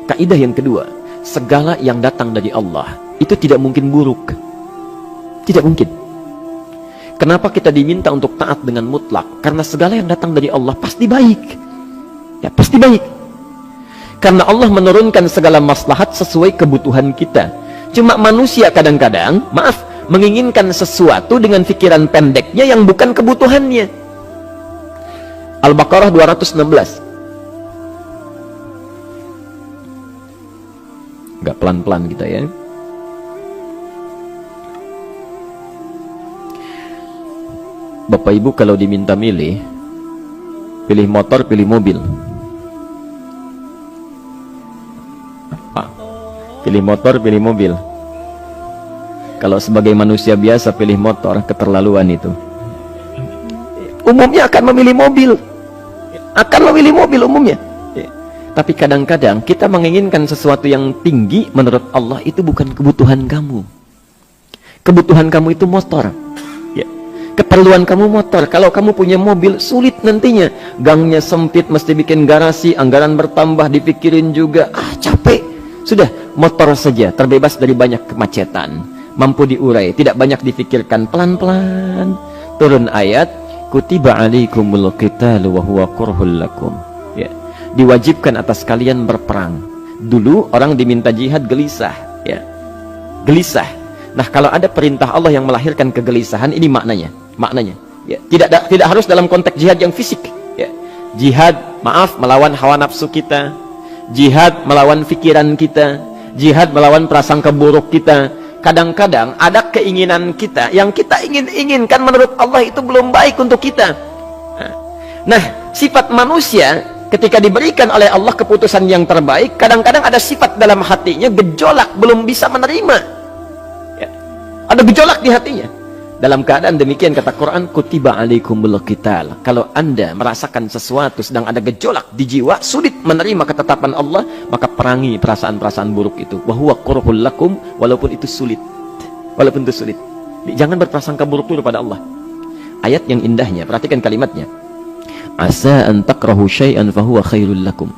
Kaidah yang kedua, segala yang datang dari Allah itu tidak mungkin buruk. Tidak mungkin. Kenapa kita diminta untuk taat dengan mutlak? Karena segala yang datang dari Allah pasti baik. Ya, pasti baik. Karena Allah menurunkan segala maslahat sesuai kebutuhan kita. Cuma manusia kadang-kadang, maaf, menginginkan sesuatu dengan pikiran pendeknya yang bukan kebutuhannya. Al-Baqarah 216. Gak pelan-pelan kita ya. Bapak Ibu kalau diminta milih, pilih motor, pilih mobil. Pak, pilih motor, pilih mobil. Kalau sebagai manusia biasa pilih motor, keterlaluan itu. Umumnya akan memilih mobil. Akan memilih mobil umumnya. Tapi kadang-kadang kita menginginkan sesuatu yang tinggi, menurut Allah itu bukan kebutuhan kamu. Kebutuhan kamu itu motor. Ya. Keperluan kamu motor. Kalau kamu punya mobil, sulit nantinya. Gangnya sempit, mesti bikin garasi, anggaran bertambah, dipikirin juga. Capek. Sudah, motor saja, terbebas dari banyak kemacetan. Mampu diurai, tidak banyak difikirkan. Pelan-pelan turun ayat, kutiba alaikumul qitalu wa huwa kurhul lakum. Ya. Diwajibkan atas kalian berperang. Dulu orang diminta jihad gelisah, ya. Gelisah. Nah, kalau ada perintah Allah yang melahirkan kegelisahan, ini maknanya. Ya. Tidak harus dalam konteks jihad yang fisik, ya. Jihad, maaf, melawan hawa nafsu kita. Jihad melawan pikiran kita. Jihad melawan prasangka buruk kita. Kadang-kadang ada keinginan kita yang kita inginkan menurut Allah itu belum baik untuk kita. Nah, sifat manusia ketika diberikan oleh Allah keputusan yang terbaik, kadang-kadang ada sifat dalam hatinya gejolak, belum bisa menerima. Ya. Ada gejolak di hatinya. Dalam keadaan demikian kata Quran, kutiba alaikumul qital. Kalau Anda merasakan sesuatu sedang ada gejolak di jiwa, sulit menerima ketetapan Allah, maka perangi perasaan-perasaan buruk itu. Wa huwa kurhul lakum, walaupun itu sulit. Walaupun itu sulit. Jangan berprasangka buruk dulu pada Allah. Ayat yang indahnya, perhatikan kalimatnya. Asa an takrahu syai'an fahuwa khairul lakum.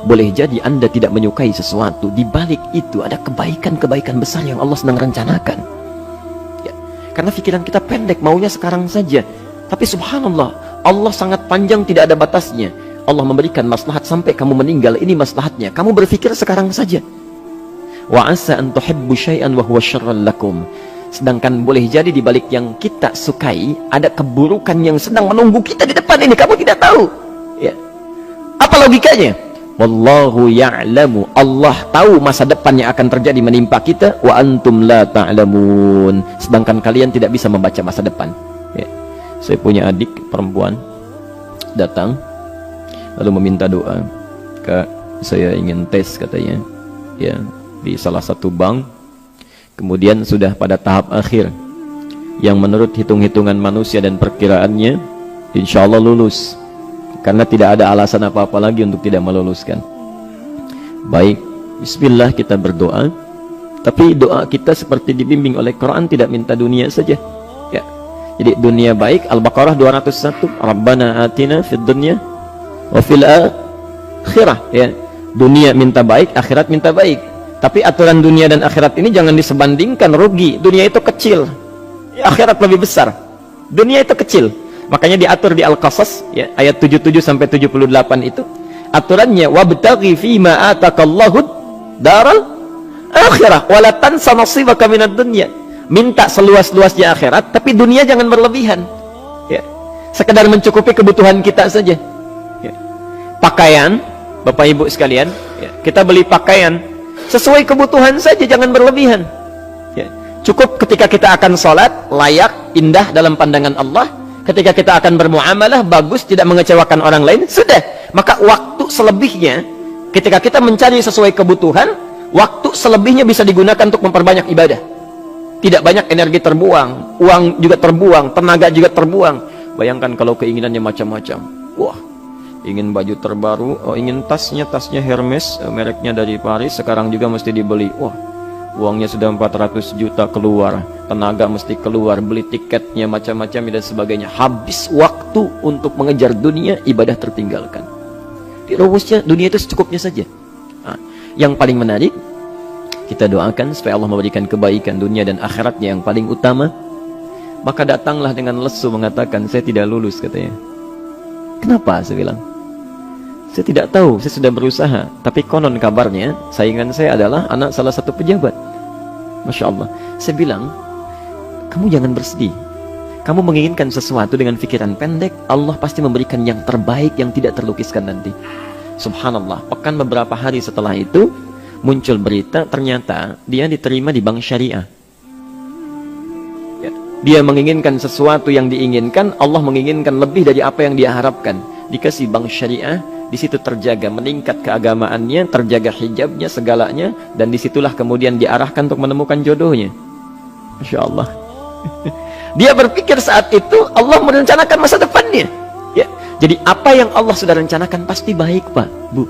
Boleh jadi Anda tidak menyukai sesuatu, di balik itu ada kebaikan-kebaikan besar yang Allah sedang rencanakan. Ya. Karena pikiran kita pendek, maunya sekarang saja. Tapi subhanallah, Allah sangat panjang, tidak ada batasnya. Allah memberikan maslahat sampai kamu meninggal, ini maslahatnya. Kamu berpikir sekarang saja. Wa asa an tuhibbu syai'an wa huwa syarrul lakum. Sedangkan boleh jadi di balik yang kita sukai ada keburukan yang sedang menunggu kita di depan ini, kamu tidak tahu. Ya. Apa logikanya? Wallahu ya'lamu, Allah tahu masa depan yang akan terjadi menimpa kita, wa antum la ta'lamun. Sedangkan kalian tidak bisa membaca masa depan. Ya. Saya punya adik perempuan datang lalu meminta doa. Kak, saya ingin tes katanya. Ya, di salah satu bank. Kemudian sudah pada tahap akhir yang menurut hitung-hitungan manusia dan perkiraannya insya Allah lulus, karena tidak ada alasan apa-apa lagi untuk tidak meluluskan. Baik, bismillah kita berdoa, tapi doa kita seperti dibimbing oleh Quran, tidak minta dunia saja, ya. Jadi dunia baik, Al-Baqarah 201, Rabbana atina fid dunya wa fil akhirah, ya. Dunia minta baik, akhirat minta baik. Tapi aturan dunia dan akhirat ini jangan disebandingkan, rugi. Dunia itu kecil, akhirat lebih besar. Dunia itu kecil. Makanya diatur di Al-Qasas, ya, ayat 77 sampai 78 itu aturannya, wabtaghi fima atakallahu daral akhirah wala tansa nasibaka minad dunya. Minta seluas-luasnya akhirat, tapi dunia jangan berlebihan. Ya. Sekedar mencukupi kebutuhan kita saja. Ya. Pakaian, Bapak Ibu sekalian, ya, kita beli pakaian sesuai kebutuhan saja, jangan berlebihan. Ya. Cukup ketika kita akan sholat, layak, indah dalam pandangan Allah. Ketika kita akan bermuamalah, bagus, tidak mengecewakan orang lain, sudah. Maka waktu selebihnya, ketika kita mencari sesuai kebutuhan, waktu selebihnya bisa digunakan untuk memperbanyak ibadah. Tidak banyak energi terbuang, uang juga terbuang, tenaga juga terbuang. Bayangkan kalau keinginannya macam-macam. Wah, ingin baju terbaru, ingin tasnya Hermes, mereknya dari Paris, sekarang juga mesti dibeli. Wah, uangnya sudah 400 juta keluar, tenaga mesti keluar, beli tiketnya macam-macam dan sebagainya. Habis waktu untuk mengejar dunia, ibadah tertinggalkan. Di rumusnya dunia itu secukupnya saja. Nah, yang paling menarik, kita doakan supaya Allah memberikan kebaikan dunia dan akhiratnya yang paling utama. Maka datanglah dengan lesu mengatakan, saya tidak lulus katanya. Kenapa? Saya bilang, saya tidak tahu, saya sudah berusaha. Tapi konon kabarnya, saingan saya adalah anak salah satu pejabat. Masya Allah. Saya bilang, kamu jangan bersedih. Kamu menginginkan sesuatu dengan pikiran pendek, Allah pasti memberikan yang terbaik yang tidak terlukiskan nanti. Subhanallah. Pekan beberapa hari setelah itu, muncul berita, ternyata dia diterima di bank syariah. Dia menginginkan sesuatu yang diinginkan, Allah menginginkan lebih dari apa yang dia harapkan. Dikasih bank syariah, di situ terjaga, meningkat keagamaannya, terjaga hijabnya, segalanya, dan disitulah kemudian diarahkan untuk menemukan jodohnya. Masya Allah. Dia berpikir saat itu Allah merencanakan masa depannya. Ya. Jadi apa yang Allah sudah rencanakan pasti baik, Pak, Bu.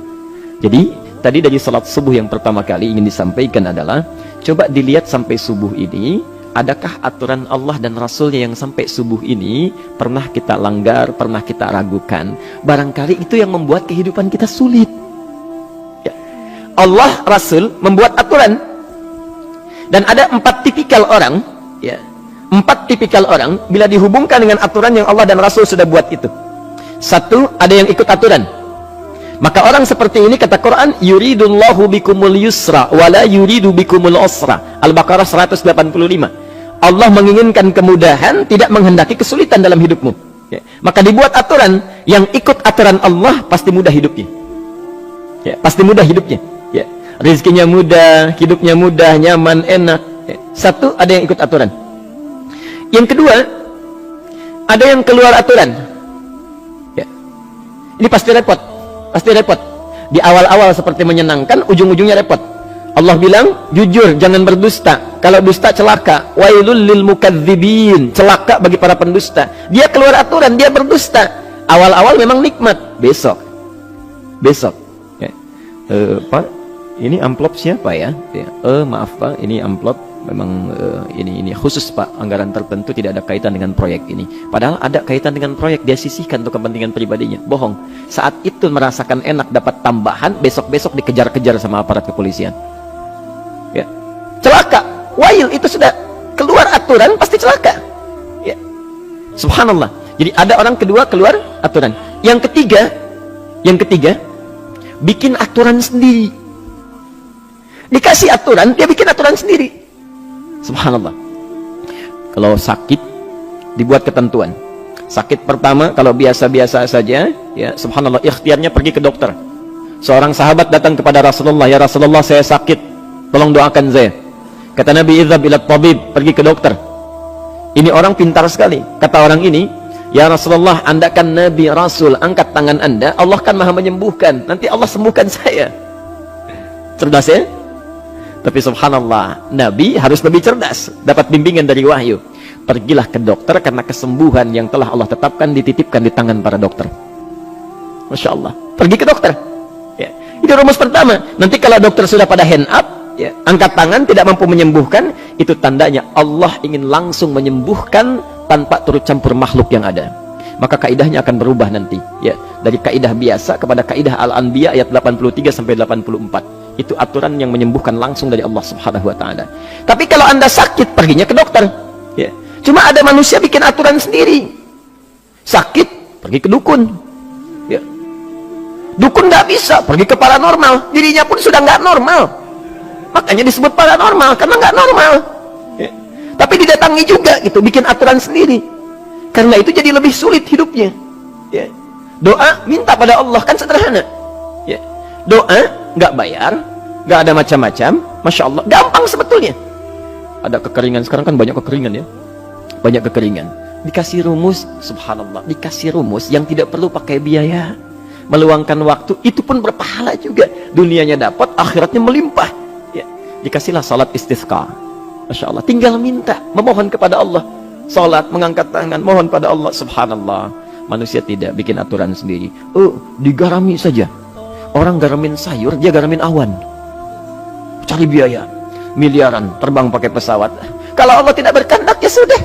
Jadi tadi dari salat subuh yang pertama kali ingin disampaikan adalah, coba dilihat sampai subuh ini, adakah aturan Allah dan Rasulnya yang sampai subuh ini pernah kita langgar, pernah kita ragukan? Barangkali itu yang membuat kehidupan kita sulit. Ya. Allah, Rasul membuat aturan. Dan ada 4 tipikal orang, ya, 4 tipikal orang bila dihubungkan dengan aturan yang Allah dan Rasul sudah buat itu. 1, ada yang ikut aturan. Maka orang seperti ini, kata Quran, yuridullahu bikumul yusra wala yuridu bikumul usra. Al-Baqarah 185. Allah menginginkan kemudahan, tidak menghendaki kesulitan dalam hidupmu. Ya. Maka dibuat aturan, yang ikut aturan Allah pasti mudah hidupnya. Ya, pasti mudah hidupnya. Ya. Rizkinya mudah, hidupnya mudah, nyaman, enak. Ya. 1, ada yang ikut aturan. Yang kedua, ada yang keluar aturan. Ya. Ini pasti repot. Pasti repot. Di awal-awal seperti menyenangkan, ujung-ujungnya repot. Allah bilang, jujur, jangan berdusta. Kalau dusta celaka. Wailul lil mukadzibin. Celaka bagi para pendusta. Dia keluar aturan, dia berdusta. Awal-awal memang nikmat. Besok. Ya. Pak, ini amplop siapa ya? Ya. Maaf Pak, ini amplop memang ini khusus Pak, anggaran tertentu, tidak ada kaitan dengan proyek ini. Padahal ada kaitan dengan proyek, dia sisihkan untuk kepentingan pribadinya. Bohong. Saat itu merasakan enak dapat tambahan, besok-besok dikejar-kejar sama aparat kepolisian. Ya. Celaka. Wail, itu sudah keluar aturan, pasti celaka. Ya. Subhanallah. Jadi ada orang kedua keluar aturan. Yang ketiga, bikin aturan sendiri. Dikasih aturan, dia bikin aturan sendiri. Subhanallah. Kalau sakit, dibuat ketentuan. Sakit pertama, kalau biasa-biasa saja, ya, subhanallah, ikhtiarnya pergi ke dokter. Seorang sahabat datang kepada Rasulullah, ya Rasulullah, saya sakit, tolong doakan saya. Kata Nabi, idhab ila tabib, pergi ke dokter. Ini orang pintar sekali. Kata orang ini, ya Rasulullah, Anda kan Nabi Rasul, angkat tangan Anda, Allah kan maha menyembuhkan, nanti Allah sembuhkan saya. Cerdas ya? Tapi subhanallah, Nabi harus lebih cerdas, dapat bimbingan dari wahyu. Pergilah ke dokter, karena kesembuhan yang telah Allah tetapkan dititipkan di tangan para dokter. Masya Allah, pergi ke dokter. Ya. Itu rumus pertama. Nanti kalau dokter sudah pada hand up, ya, angkat tangan, tidak mampu menyembuhkan, itu tandanya Allah ingin langsung menyembuhkan tanpa turut campur makhluk yang ada. Maka kaidahnya akan berubah nanti, ya, dari kaidah biasa kepada kaidah Al-Anbiya ayat 83 sampai 84. Itu aturan yang menyembuhkan langsung dari Allah Subhanahu wa taala. Tapi kalau Anda sakit, perginya ke dokter. Ya. Cuma ada manusia bikin aturan sendiri. Sakit, pergi ke dukun. Ya. Dukun nggak bisa, pergi ke paranormal. Dirinya pun sudah nggak normal. Makanya disebut paranormal, karena nggak normal. Ya. Tapi didatangi juga gitu, bikin aturan sendiri. Karena itu jadi lebih sulit hidupnya. Ya. Doa, minta pada Allah, kan sederhana. Ya. Doa nggak bayar, nggak ada macam-macam, masya Allah, gampang sebetulnya. Ada kekeringan, sekarang kan banyak kekeringan ya, banyak kekeringan. Dikasih rumus, subhanallah, dikasih rumus yang tidak perlu pakai biaya, meluangkan waktu, itu pun berpahala juga. Dunianya dapat, akhiratnya melimpah. Ya. Dikasihlah salat istisqa, masya Allah, tinggal minta, memohon kepada Allah, salat, mengangkat tangan, mohon pada Allah, subhanallah. Manusia tidak bikin aturan sendiri. Digarami saja. Orang garamin sayur, dia garamin awan. Cari biaya miliaran, terbang pakai pesawat. Kalau Allah tidak berkehendak, ya sudah.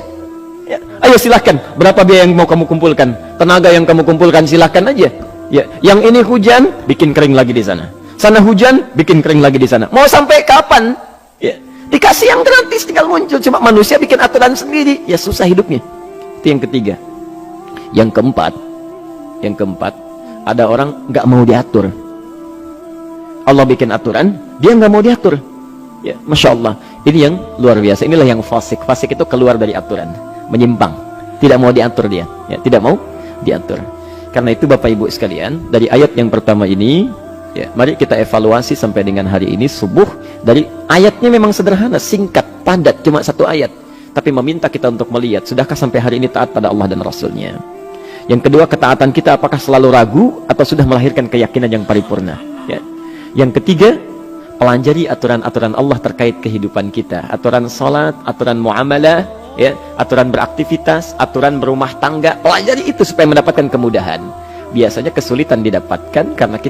Ya. Ayo silahkan, berapa biaya yang mau kamu kumpulkan, tenaga yang kamu kumpulkan, silahkan aja. Ya. Yang ini hujan, bikin kering lagi di sana. Sana hujan, bikin kering lagi di sana. Mau sampai kapan? Ya. Dikasih yang gratis, tinggal muncul. Cuma manusia bikin aturan sendiri. Ya susah hidupnya. Itu yang ketiga. Yang keempat, ada orang nggak mau diatur. Allah bikin aturan, dia nggak mau diatur. Ya, Masya Allah. Ini yang luar biasa. Inilah yang fasik. Fasik itu keluar dari aturan, menyimpang. Tidak mau diatur dia. Ya, tidak mau diatur. Karena itu Bapak Ibu sekalian, dari ayat yang pertama ini, ya, mari kita evaluasi sampai dengan hari ini subuh. Dari ayatnya memang sederhana, singkat, padat, cuma satu ayat. Tapi meminta kita untuk melihat, sudahkah sampai hari ini taat pada Allah dan Rasulnya? Yang kedua, ketaatan kita apakah selalu ragu atau sudah melahirkan keyakinan yang paripurna? Ya. Yang ketiga, pelajari aturan-aturan Allah terkait kehidupan kita. Aturan salat, aturan muamalah, ya, aturan beraktivitas, aturan berumah tangga. Pelajari itu supaya mendapatkan kemudahan. Biasanya kesulitan didapatkan karena kita